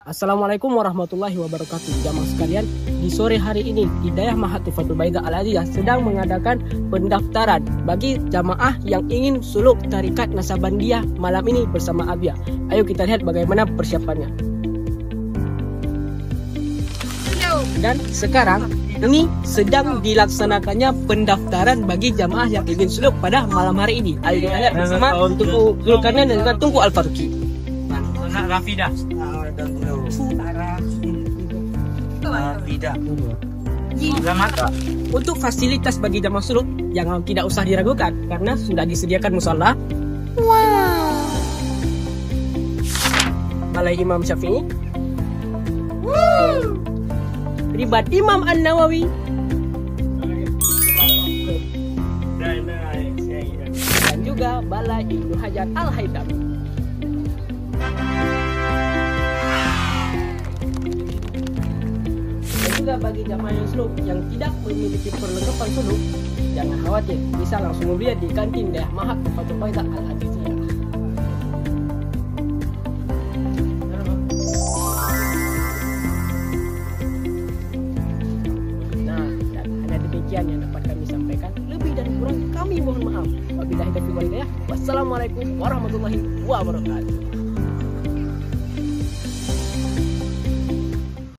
Assalamualaikum warahmatullahi wabarakatuh. Jamaah sekalian, di sore hari ini Hidayah Mahatifatul Baidah Al-Adiyah sedang mengadakan pendaftaran bagi jamaah yang ingin suluk tarikat Naksabandiyah malam ini bersama Abia. Ayo kita lihat bagaimana persiapannya. Dan sekarang ini sedang dilaksanakannya pendaftaran bagi jamaah yang ingin suluk pada malam hari ini. Ayo kita lihat bersama Tunku Zulkarnain dan juga Tunku Al-Faruqi. Rafidah. Untuk fasilitas bagi jamaah suluk yang tidak usah diragukan karena sudah disediakan musola. Balai Imam Syafi'i. Ribat Imam An-Nawawi. Dan juga Balai Ibnu Hajar Al-Haytami. Juga bagi jamaah yang suluk yang tidak memiliki perlengkapan suluk, jangan khawatir, bisa langsung membeli di kantin Hidayah Mahatifatul Baidah Al-Adiyah. Nah, dan hanya demikian yang dapat kami sampaikan. Lebih dan kurang kami mohon maaf. Wabillahi taufiq wal hidayah. Wassalamualaikum warahmatullahi wabarakatuh.